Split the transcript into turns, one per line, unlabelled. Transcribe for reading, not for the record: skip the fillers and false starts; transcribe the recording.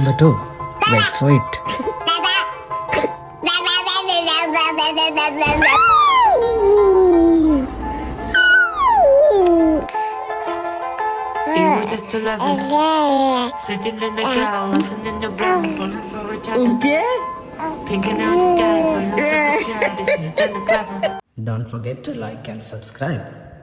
Number 2. Wait for it.
You were just 11, sitting in the car, listening to brown, falling for each other. Pinking out sky, feeling super childish, and turning clever.
Don't forget to like and subscribe.